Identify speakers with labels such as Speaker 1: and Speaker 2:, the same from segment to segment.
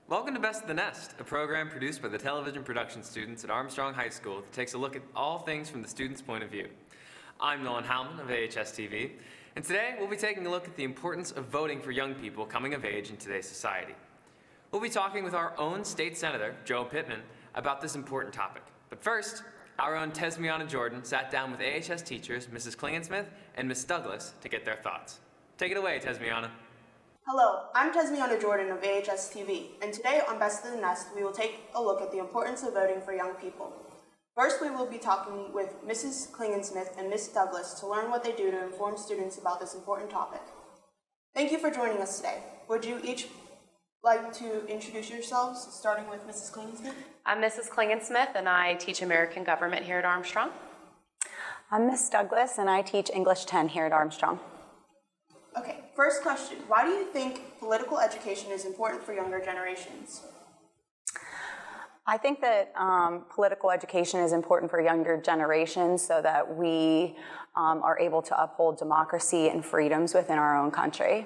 Speaker 1: Welcome to Best of the Nest, a program produced by the television production students at Armstrong High School that takes a look at all things from the student's point of view. I'm Nolan Howman of AHS-TV, and today we'll be taking a look at the importance of voting for young people coming of age in today's society. We'll be talking with our own State Senator Joe Pittman about this important topic. But first, our own Tesmiana Jordan sat down with AHS teachers Mrs. Klingensmith and Ms. Douglas to get their thoughts. Take it away, Tesmiana.
Speaker 2: Hello, I'm Tesmiana Jordan of AHS-TV, and today on Best of the Nest, we will take a look at the importance of voting for young people. First, we will be talking with Mrs. Klingensmith and Ms. Douglas to learn what they do to inform students about this important topic. Thank you for joining us today. Would you each like to introduce yourselves, starting with Mrs. Klingensmith?
Speaker 3: I'm Mrs. Klingensmith, and I teach American Government here at Armstrong.
Speaker 4: I'm Ms. Douglas, and I teach English 10 here at Armstrong.
Speaker 2: Okay, first question. Why do you think political education is important for younger generations?
Speaker 4: I think that political education is important for younger generations so that we are able to uphold democracy and freedoms within our own country.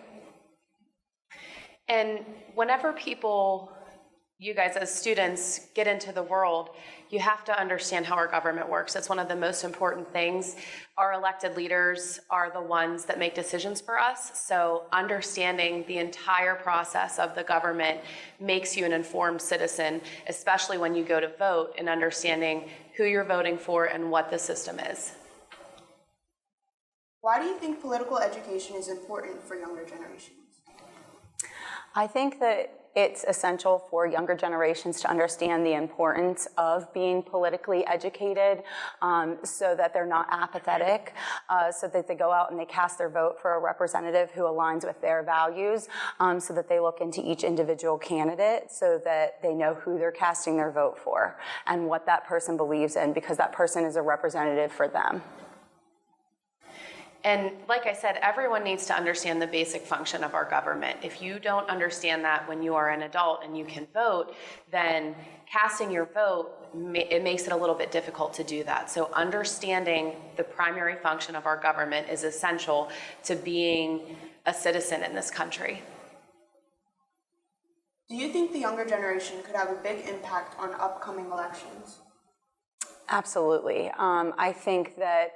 Speaker 3: And whenever you guys as students get into the world, you have to understand how our government works. It's one of the most important things. Our elected leaders are the ones that make decisions for us, so understanding the entire process of the government makes you an informed citizen, especially when you go to vote, and understanding who you're voting for and what the system is.
Speaker 2: Why do you think political education is important for younger generations?
Speaker 4: I think that it's essential for younger generations to understand the importance of being politically educated so that they're not apathetic, so that they go out and they cast their vote for a representative who aligns with their values, so that they look into each individual candidate so that they know who they're casting their vote for and what that person believes in, because that person is a representative for them.
Speaker 3: And like I said, everyone needs to understand the basic function of our government. If you don't understand that when you are an adult and you can vote, then casting your vote, it makes it a little bit difficult to do that. So understanding the primary function of our government is essential to being a citizen in this country.
Speaker 2: Do you think the younger generation could have a big impact on upcoming elections?
Speaker 4: Absolutely. I think that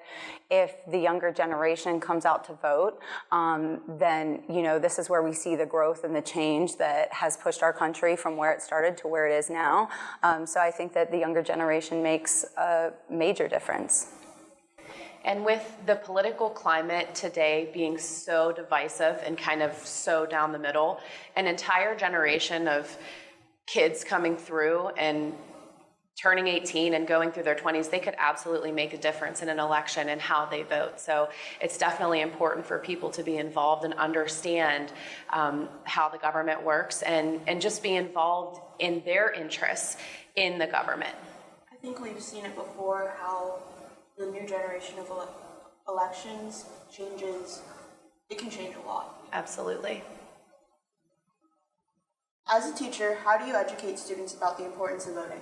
Speaker 4: if the younger generation comes out to vote, then, this is where we see the growth and the change that has pushed our country from where it started to where it is now. So I think that the younger generation makes a major difference.
Speaker 3: And with the political climate today being so divisive and kind of so down the middle, an entire generation of kids coming through and turning 18 and going through their 20s, they could absolutely make a difference in an election and how they vote. So it's definitely important for people to be involved and understand how the government works and just be involved in their interests in the government.
Speaker 2: I think we've seen it before, how the new generation of elections it can change a lot.
Speaker 3: Absolutely.
Speaker 2: As a teacher, how do you educate students about the importance of voting?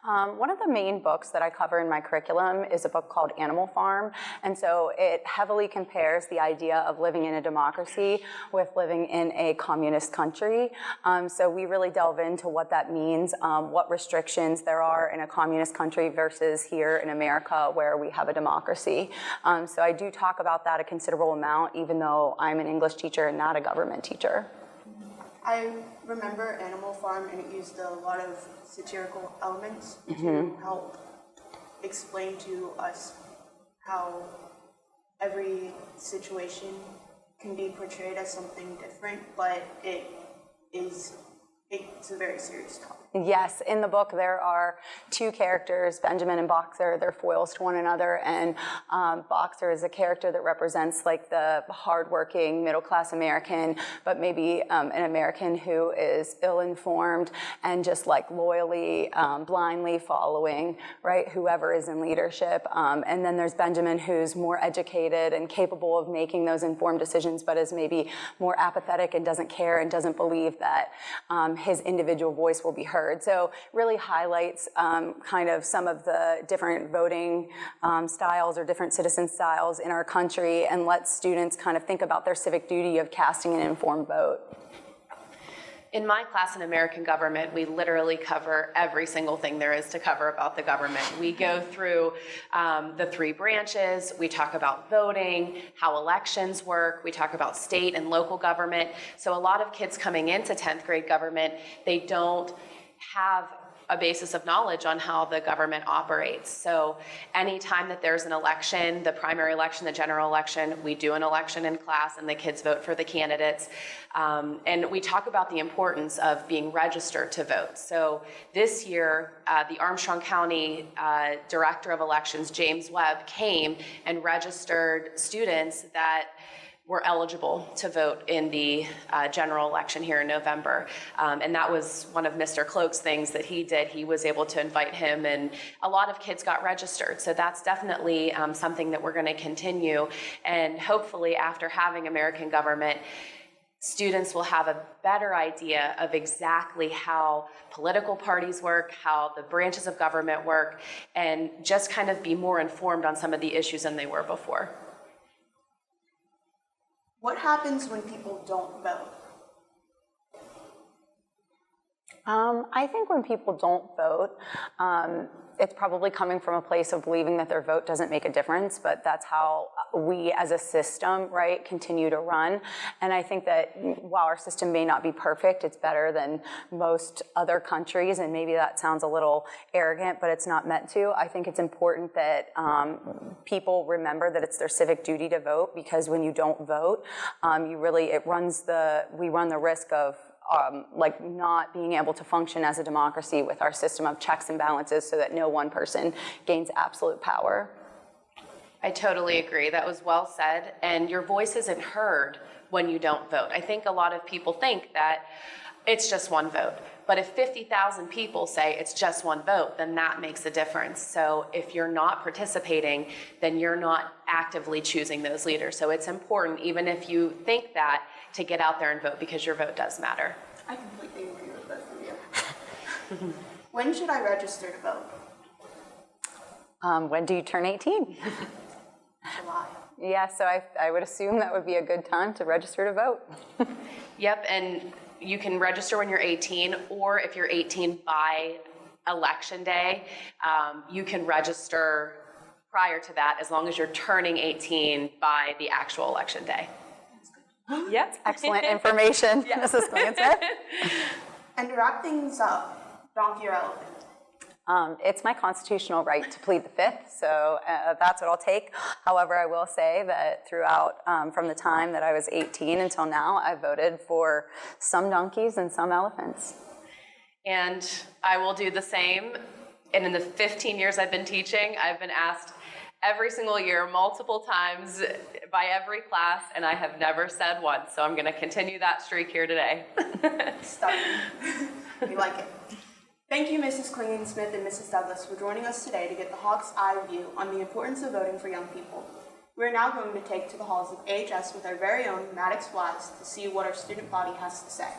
Speaker 4: One of the main books that I cover in my curriculum is a book called Animal Farm, and so it heavily compares the idea of living in a democracy with living in a communist country. So we really delve into what that means, what restrictions there are in a communist country versus here in America where we have a democracy. So I do talk about that a considerable amount, even though I'm an English teacher and not a government teacher.
Speaker 2: I remember Animal Farm, and it used a lot of satirical elements to help explain to us how every situation can be portrayed as something different, but it's a very serious topic.
Speaker 4: Yes, in the book there are two characters, Benjamin and Boxer. They're foils to one another, and Boxer is a character that represents like the hardworking middle-class American, but maybe an American who is ill-informed and just like loyally, blindly following, right, whoever is in leadership. And then there's Benjamin, who's more educated and capable of making those informed decisions, but is maybe more apathetic and doesn't care and doesn't believe that his individual voice will be heard. So really highlights kind of some of the different voting styles or different citizen styles in our country, and lets students kind of think about their civic duty of casting an informed vote.
Speaker 3: In my class in American government, we literally cover every single thing there is to cover about the government. We go through the 3 branches, we talk about voting, how elections work, we talk about state and local government. So a lot of kids coming into 10th grade government, they don't have a basis of knowledge on how the government operates. So anytime that there's an election, the primary election, the general election, we do an election in class and the kids vote for the candidates. And we talk about the importance of being registered to vote. So this year, the Armstrong County Director of Elections, James Webb, came and registered students that were eligible to vote in the general election here in November. And that was one of Mr. Cloak's things that he did. He was able to invite him, and a lot of kids got registered. So that's definitely something that we're going to continue. And hopefully after having American government, students will have a better idea of exactly how political parties work, how the branches of government work, and just kind of be more informed on some of the issues than they were before.
Speaker 2: What happens when people don't vote?
Speaker 4: I think when people don't vote, it's probably coming from a place of believing that their vote doesn't make a difference, but that's how we as a system, right, continue to run. And I think that while our system may not be perfect, it's better than most other countries, and maybe that sounds a little arrogant, but it's not meant to. I think it's important that people remember that it's their civic duty to vote, because when you don't vote, we run the risk of like not being able to function as a democracy with our system of checks and balances, so that no one person gains absolute power.
Speaker 3: I totally agree. That was well said. And your voice isn't heard when you don't vote. I think a lot of people think that it's just one vote. But if 50,000 people say it's just one vote, then that makes a difference. So if you're not participating, then you're not actively choosing those leaders. So it's important, even if you think that, to get out there and vote, because your vote does matter.
Speaker 2: I completely agree with both of you. When should I register to vote?
Speaker 4: When do you turn 18?
Speaker 2: July.
Speaker 4: Yeah, so I would assume that would be a good time to register to vote.
Speaker 3: Yep, and you can register when you're 18, or if you're 18 by election day, you can register prior to that, as long as you're turning 18 by the actual election day. Yes.
Speaker 4: Excellent information,
Speaker 3: Yes.
Speaker 4: Mrs. Klingensmith.
Speaker 2: And to wrap things up, donkey or elephant?
Speaker 4: It's my constitutional right to plead the fifth, so that's what I'll take. However, I will say that throughout, from the time that I was 18 until now, I voted for some donkeys and some elephants.
Speaker 3: And I will do the same. And in the 15 years I've been teaching, I've been asked every single year, multiple times, by every class, and I have never said once. So I'm going to continue that streak here today.
Speaker 2: Stubborn. We like it. Thank you, Mrs. Klingensmith and Mrs. Douglas, for joining us today to get the hawk's eye view on the importance of voting for young people. We're now going to take to the halls of AHS with our very own Maddox Wise to see what our student body has to say.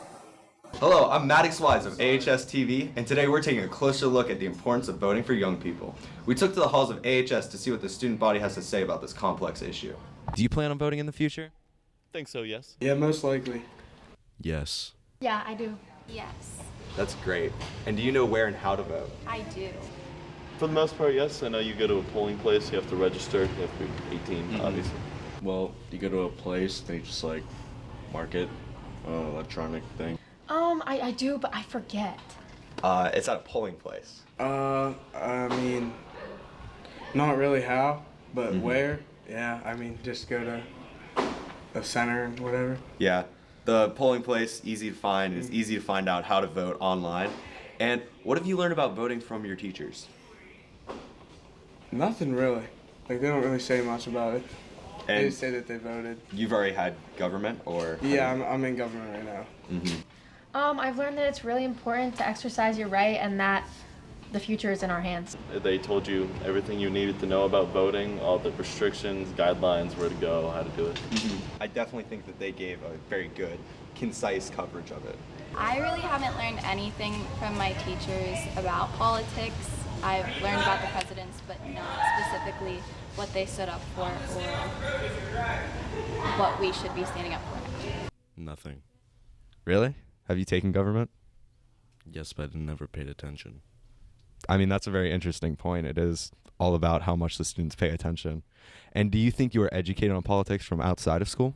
Speaker 5: Hello, I'm Maddox Wise of AHS-TV, and today we're taking a closer look at the importance of voting for young people. We took to the halls of AHS to see what the student body has to say about this complex issue.
Speaker 6: Do you plan on voting in the future?
Speaker 7: Think so, yes.
Speaker 8: Yeah, most likely.
Speaker 6: Yes.
Speaker 9: Yeah, I do.
Speaker 10: Yes,
Speaker 5: That's great. And do you know where and how to vote?
Speaker 10: I do.
Speaker 7: For the most part, yes. I know you go to a polling place, you have to register, you have to be 18, obviously.
Speaker 8: Well, you go to a place, they just like mark it, electronic thing.
Speaker 9: I do, but I forget.
Speaker 5: It's at a polling place.
Speaker 8: I mean, not really how, but where. Yeah, I mean, just go to the center and whatever.
Speaker 5: Yeah, the polling place, easy to find. It's easy to find out how to vote online. And what have you learned about voting from your teachers?
Speaker 8: Nothing really. Like, they don't really say much about it. They
Speaker 5: And
Speaker 8: just say that they voted.
Speaker 5: you've already had government, or?
Speaker 8: Yeah, I'm in government right now.
Speaker 9: I've learned that it's really important to exercise your right and that the future is in our hands.
Speaker 7: They told you everything you needed to know about voting, all the restrictions, guidelines, where to go, how to do it.
Speaker 5: I definitely think that they gave a very good, concise coverage of it.
Speaker 10: I really haven't learned anything from my teachers about politics. I've learned about the presidents, but not specifically what they stood up for or what we should be standing up for.
Speaker 6: Nothing. Really?
Speaker 5: Have you taken government?
Speaker 6: Yes, but I never paid attention.
Speaker 5: I mean, that's a very interesting point. It is all about how much the students pay attention. And do you think you were educated on politics from outside of school?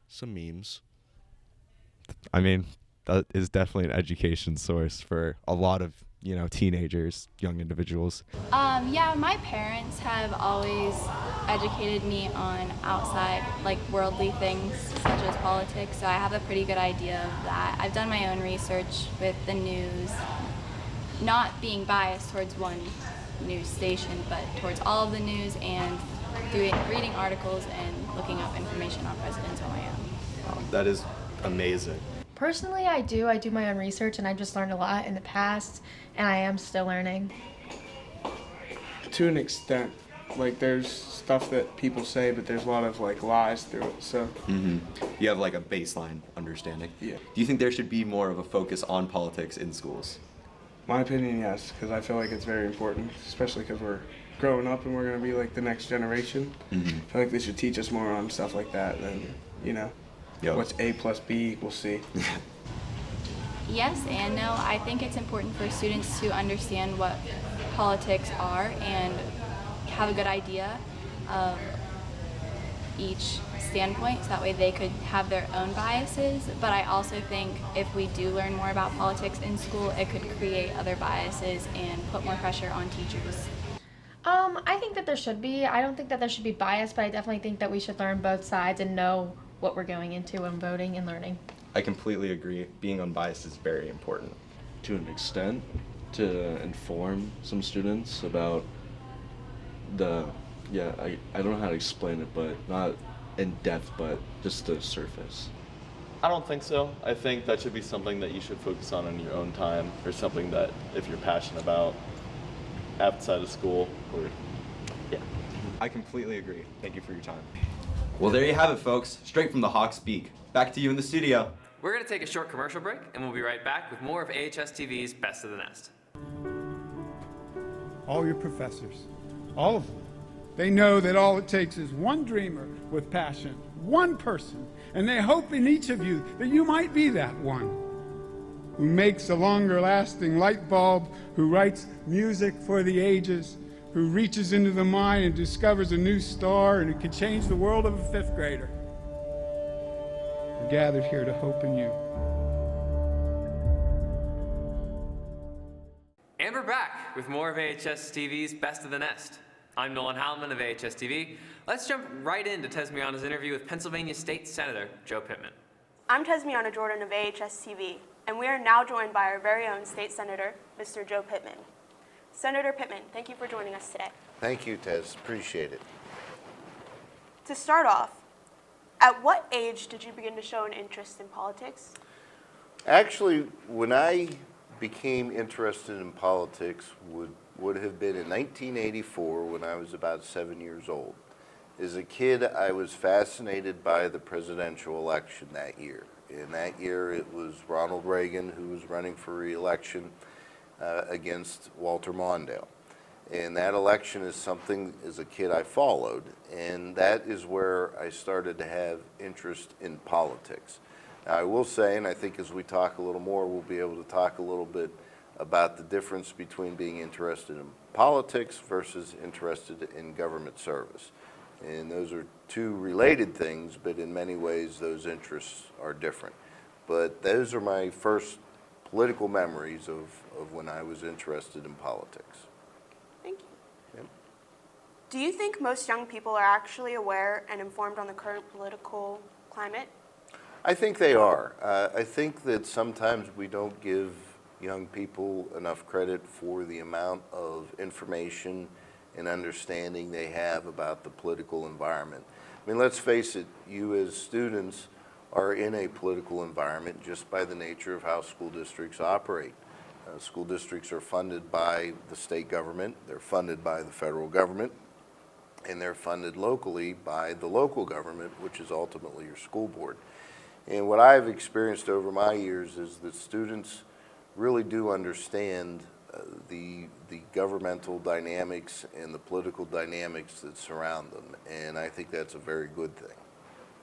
Speaker 6: Some memes.
Speaker 5: I mean, that is definitely an education source for a lot of, teenagers, young individuals.
Speaker 10: Yeah, my parents have always educated me on outside, like worldly things such as politics, so I have a pretty good idea of that. I've done my own research with the news, not being biased towards one news station, but towards all of the news and reading articles and looking up information on presidents on my own.
Speaker 5: That is amazing.
Speaker 9: Personally, I do my own research, and I've just learned a lot in the past, and I am still learning.
Speaker 8: To an extent, like there's stuff that people say, but there's a lot of like lies through it. So
Speaker 5: You have like a baseline understanding.
Speaker 8: Yeah.
Speaker 5: Do you think there should be more of a focus on politics in schools?
Speaker 8: my opinion, yes, because I feel like it's very important, especially because we're growing up and we're going to be like the next generation. I feel like they should teach us more on stuff like that than, what's A plus B equals C.
Speaker 10: Yes and no. I think it's important for students to understand what politics are and have a good idea of each standpoint, so that way they could have their own biases. But I also think if we do learn more about politics in school, it could create other biases and put more pressure on teachers.
Speaker 9: I think that there should be. I don't think that there should be bias, but I definitely think that we should learn both sides and know what we're going into when voting and learning.
Speaker 5: I completely agree. Being unbiased is very important.
Speaker 6: To an extent, to inform some students about I don't know how to explain it, but not in depth, but just the surface.
Speaker 7: I don't think so. I think that should be something that you should focus on in your own time, or something that if you're passionate about outside of school, or
Speaker 5: I completely agree. Thank you for your time. Well, there you have it, folks. Straight from the Hawk's beak. Back to you in the studio.
Speaker 1: We're going to take a short commercial break, and we'll be right back with more of AHS-TV's Best of the Nest.
Speaker 11: All your professors, all of them, they know that all it takes is one dreamer with passion, one person, and they hope in each of you that you might be that one who makes a longer-lasting light bulb, who writes music for the ages, who reaches into the mind and discovers a new star, and who can change the world of a fifth grader. We're gathered here to hope in you.
Speaker 1: And we're back with more of AHS-TV's Best of the Nest. I'm Nolan Howman of AHS-TV. Let's jump right into Tesmiana's interview with Pennsylvania State Senator Joe Pittman.
Speaker 2: I'm Tesmiana Jordan of AHS-TV, and we are now joined by our very own State Senator, Mr. Joe Pittman. Senator Pittman, thank you for joining us today.
Speaker 12: Thank you, Tess. Appreciate it.
Speaker 2: To start off, at what age did you begin to show an interest in politics?
Speaker 12: Actually, when I became interested in politics would have been in 1984 when I was about 7 years old. As a kid, I was fascinated by the presidential election that year. In that year, it was Ronald Reagan who was running for re-election against Walter Mondale. And that election is something, as a kid, I followed. And that is where I started to have interest in politics. Now, I will say, and I think as we talk a little more, we'll be able to talk a little bit about the difference between being interested in politics versus interested in government service. And those are two related things, but in many ways those interests are different. But those are my first political memories of when I was interested in politics.
Speaker 2: Thank you.
Speaker 12: Yep.
Speaker 2: Do you think most young people are actually aware and informed on the current political climate?
Speaker 12: I think they are. I think that sometimes we don't give young people enough credit for the amount of information and understanding they have about the political environment. I mean, let's face it, you as students are in a political environment just by the nature of how school districts operate. School districts are funded by the state government, they're funded by the federal government, and they're funded locally by the local government, which is ultimately your school board. And what I've experienced over my years is that students really do understand the governmental dynamics and the political dynamics that surround them, and I think that's a very good thing.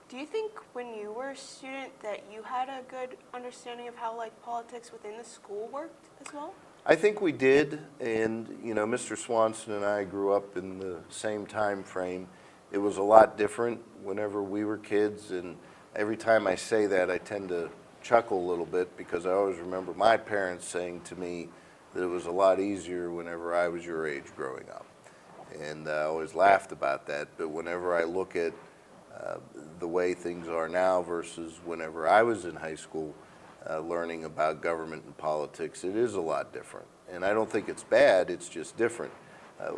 Speaker 2: Do you think when you were a student that you had a good understanding of how like politics within the school worked as well?
Speaker 12: I think we did, and Mr. Swanson and I grew up in the same time frame. It was a lot different whenever we were kids, and every time I say that, I tend to chuckle a little bit because I always remember my parents saying to me that it was a lot easier whenever I was your age growing up. And I always laughed about that, but whenever I look at the way things are now versus whenever I was in high school learning about government and politics, it is a lot different. And I don't think it's bad, it's just different.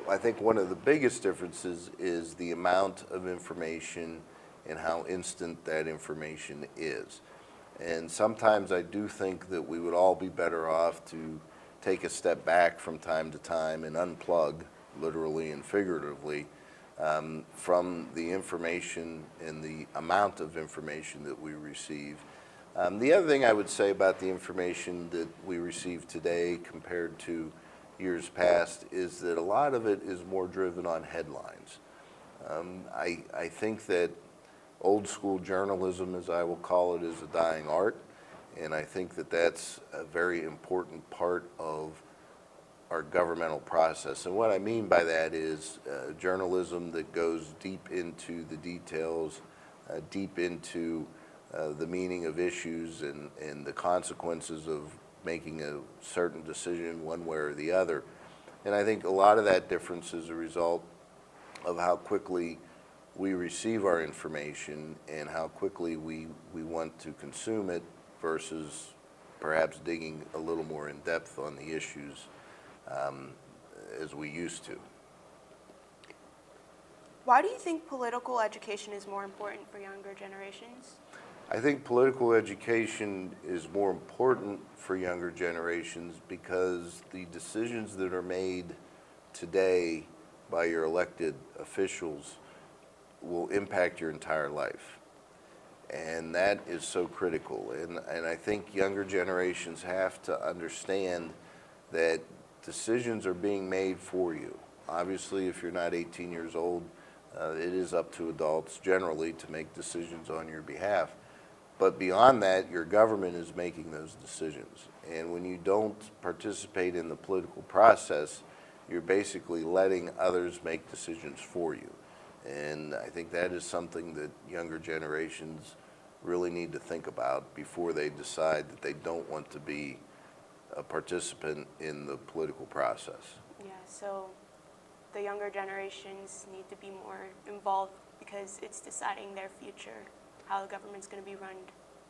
Speaker 12: I think one of the biggest differences is the amount of information and how instant that information is. And sometimes I do think that we would all be better off to take a step back from time to time and unplug, literally and figuratively, from the information and the amount of information that we receive. The other thing I would say about the information that we receive today compared to years past is that a lot of it is more driven on headlines. I think that old school journalism, as I will call it, is a dying art, and I think that that's a very important part of our governmental process. And what I mean by that is journalism that goes deep into the details, deep into the meaning of issues and the consequences of making a certain decision one way or the other. And I think a lot of that difference is a result of how quickly we receive our information and how quickly we want to consume it versus perhaps digging a little more in depth on the issues as we used to.
Speaker 2: Why do you think political education is more important for younger generations?
Speaker 12: I think political education is more important for younger generations because the decisions that are made today by your elected officials will impact your entire life. And that is so critical. And I think younger generations have to understand that decisions are being made for you. Obviously, if you're not 18 years old, it is up to adults generally to make decisions on your behalf. But beyond that, your government is making those decisions. And when you don't participate in the political process, you're basically letting others make decisions for you. And I think that is something that younger generations really need to think about before they decide that they don't want to be a participant in the political process.
Speaker 2: Yeah, so the younger generations need to be more involved because it's deciding their future, how the government's going to be run.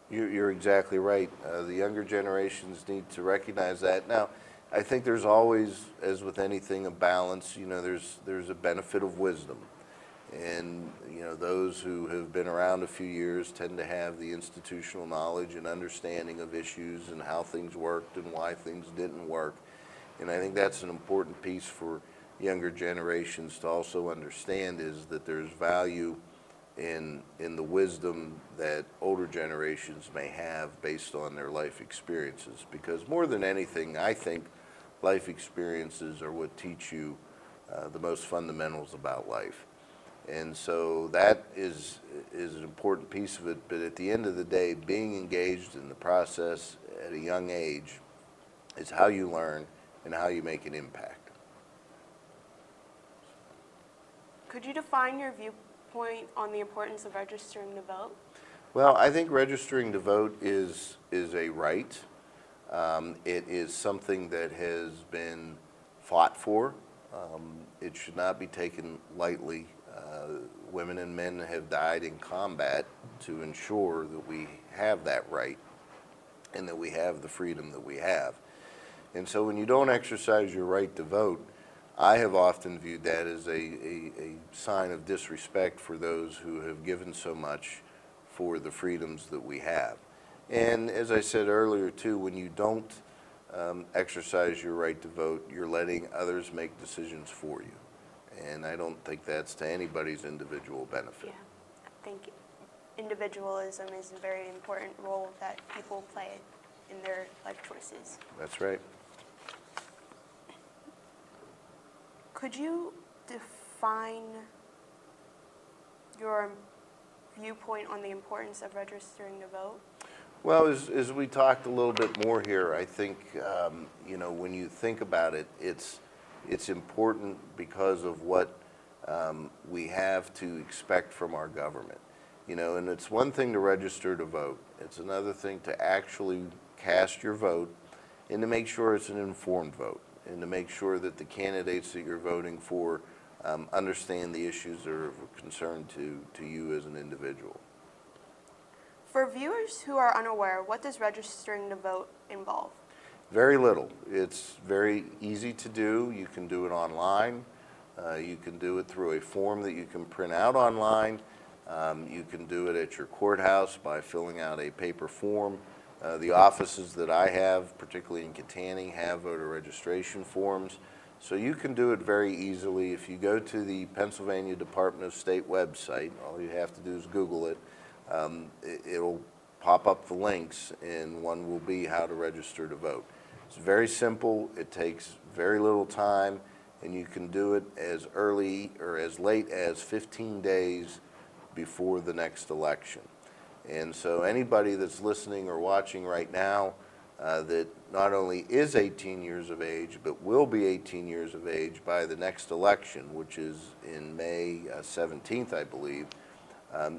Speaker 12: You're exactly right. The younger generations need to recognize that. Now, I think there's always, as with anything, a balance. There's a benefit of wisdom. And, those who have been around a few years tend to have the institutional knowledge and understanding of issues and how things worked and why things didn't work. And I think that's an important piece for younger generations to also understand, is that there's value in the wisdom that older generations may have based on their life experiences. Because more than anything, I think life experiences are what teach you the most fundamentals about life. And so that is an important piece of it. But at the end of the day, being engaged in the process at a young age is how you learn and how you make an impact.
Speaker 2: Could you define your viewpoint on the importance of registering to vote?
Speaker 12: Well, I think registering to vote is a right. It is something that has been fought for. It should not be taken lightly. Women and men have died in combat to ensure that we have that right and that we have the freedom that we have. And so when you don't exercise your right to vote, I have often viewed that as a sign of disrespect for those who have given so much for the freedoms that we have. And as I said earlier too, when you don't exercise your right to vote, you're letting others make decisions for you. And I don't think that's to anybody's individual benefit.
Speaker 2: Yeah, I think individualism is a very important role that people play in their life choices.
Speaker 12: That's right.
Speaker 2: Could you define your viewpoint on the importance of registering to vote?
Speaker 12: Well, as we talked a little bit more here, I think, you know, when you think about it, it's important because of what we have to expect from our government. You know, and it's one thing to register to vote. It's another thing to actually cast your vote and to make sure it's an informed vote and to make sure that the candidates that you're voting for understand the issues that are of concern to you as an individual.
Speaker 2: For viewers who are unaware, what does registering to vote involve?
Speaker 12: Very little. It's very easy to do. You can do it online. You can do it through a form that you can print out online. You can do it at your courthouse by filling out a paper form. The offices that I have, particularly in Katanning, have voter registration forms. So you can do it very easily. If you go to the Pennsylvania Department of State website, all you have to do is Google it. It'll pop up the links, and one will be how to register to vote. It's very simple. It takes very little time, and you can do it as early or as late as 15 days before the next election. And so anybody that's listening or watching right now that not only is 18 years of age, but will be 18 years of age by the next election, which is in May 17th, I believe,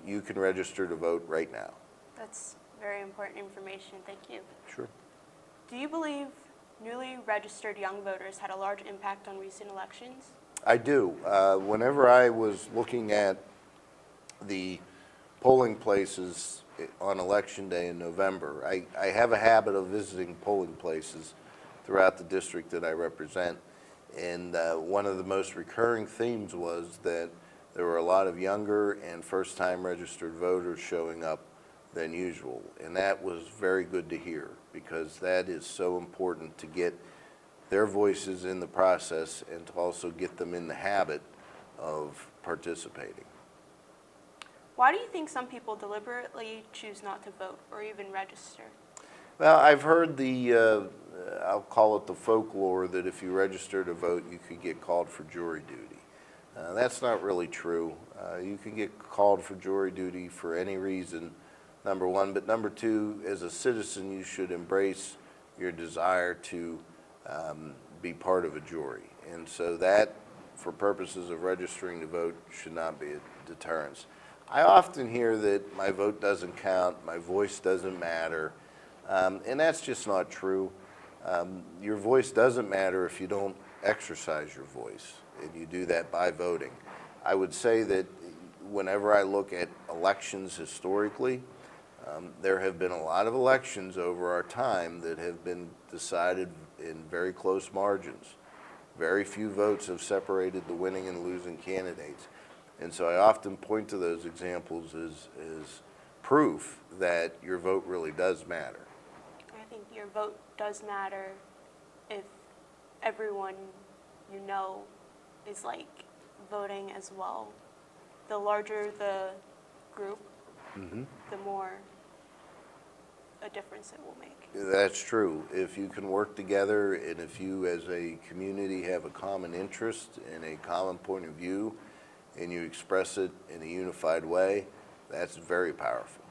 Speaker 12: you can register to vote right now.
Speaker 2: That's very important information. Thank you.
Speaker 12: Sure.
Speaker 2: Do you believe newly registered young voters had a large impact on recent elections?
Speaker 12: I do. Whenever I was looking at the polling places on Election Day in November, I have a habit of visiting polling places throughout the district that I represent, and one of the most recurring themes was that there were a lot of younger and first-time registered voters showing up than usual, and that was very good to hear because that is so important to get their voices in the process and to also get them in the habit of participating.
Speaker 2: Why do you think some people deliberately choose not to vote or even register?
Speaker 12: Well, I've heard the, I'll call it the folklore that if you register to vote, you could get called for jury duty. That's not really true. You can get called for jury duty for any reason, number one, but number two, as a citizen, you should embrace your desire to be part of a jury. And so that, for purposes of registering to vote, should not be a deterrence. I often hear that my vote doesn't count, my voice doesn't matter, and that's just not true. Your voice doesn't matter if you don't exercise your voice, and you do that by voting. I would say that whenever I look at elections historically, there have been a lot of elections over our time that have been decided in very close margins. Very few votes have separated the winning and losing candidates. And so I often point to those examples as proof that your vote really does matter.
Speaker 2: I think your vote does matter if everyone you know is like voting as well. The larger the group, the more a difference it will make.
Speaker 12: That's true. If you can work together and if you as a community have a common interest and a common point of view and you express it in a unified way, that's very powerful.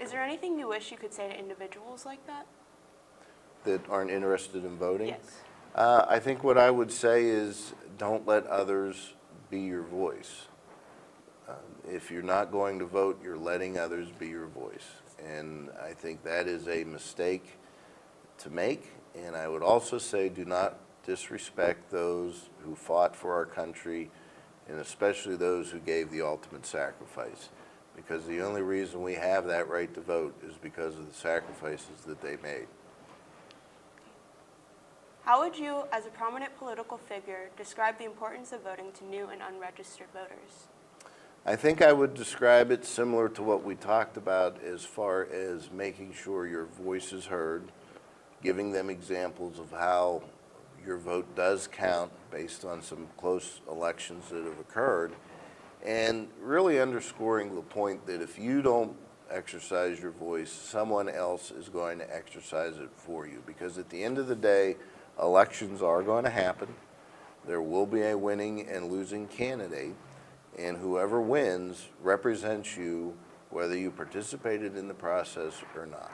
Speaker 2: Is there anything you wish you could say to individuals like that?
Speaker 12: That aren't interested in voting?
Speaker 2: Yes.
Speaker 12: I think what I would say is don't let others be your voice. If you're not going to vote, you're letting others be your voice. And I think that is a mistake to make. And I would also say do not disrespect those who fought for our country, and especially those who gave the ultimate sacrifice. Because the only reason we have that right to vote is because of the sacrifices that they made.
Speaker 2: How would you, as a prominent political figure, describe the importance of voting to new and unregistered voters?
Speaker 12: I think I would describe it similar to what we talked about as far as making sure your voice is heard, giving them examples of how your vote does count based on some close elections that have occurred, and really underscoring the point that if you don't exercise your voice, someone else is going to exercise it for you. Because at the end of the day, elections are going to happen. There will be a winning and losing candidate. and whoever wins represents you whether you participated in the process or not.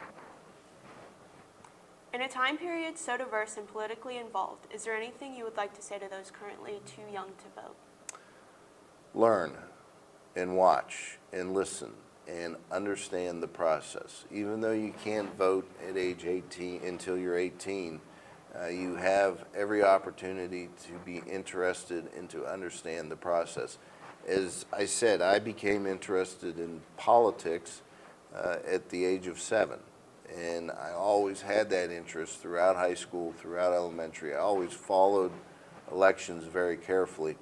Speaker 2: In a time period so diverse and politically involved, is there anything you would like to say to those currently too young to vote?
Speaker 12: Learn and watch and listen and understand the process. Even though you can't vote at age 18 until you're 18, you have every opportunity to be interested and to understand the process. As I said, I became interested in politics at the age of 7. And I always had that interest throughout high school, throughout elementary. I always followed elections very carefully.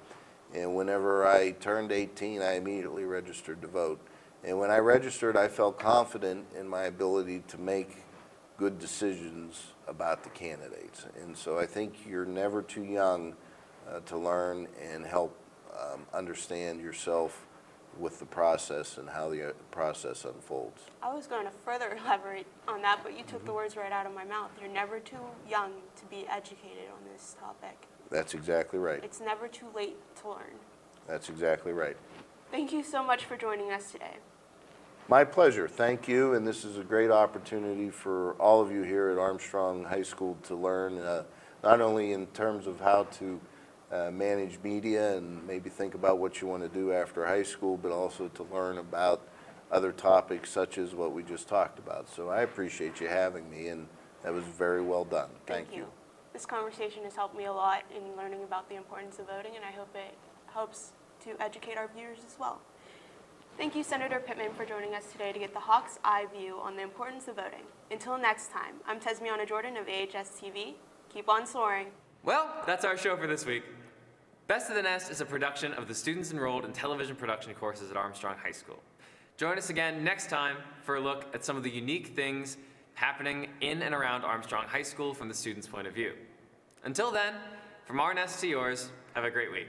Speaker 12: And whenever I turned 18, I immediately registered to vote. And when I registered, I felt confident in my ability to make good decisions about the candidates. And so I think you're never too young to learn and help understand yourself with the process and how the process unfolds.
Speaker 2: I was going to further elaborate on that, but you took the words right out of my mouth. You're never too young to be educated on this topic.
Speaker 12: That's exactly right.
Speaker 2: It's never too late to learn.
Speaker 12: That's exactly right.
Speaker 2: Thank you so much for joining us today.
Speaker 12: My pleasure. Thank you. And this is a great opportunity for all of you here at Armstrong High School to learn, not only in terms of how to manage media and maybe think about what you want to do after high school, but also to learn about other topics such as what we just talked about. So I appreciate you having me, and that was very well done. Thank you.
Speaker 2: This conversation has helped me a lot in learning about the importance of voting, and I hope it helps to educate our viewers as well. Thank you, Senator Pittman, for joining us today to get the Hawk's Eye view on the importance of voting. Until next time, I'm Tesmiana Jordan of AHS-TV. Keep on soaring.
Speaker 1: Well, that's our show for this week. Best of the Nest is a production of the students enrolled in television production courses at Armstrong High School. Join us again next time for a look at some of the unique things happening in and around Armstrong High School from the students' point of view. Until then, from our nest to yours, have a great week.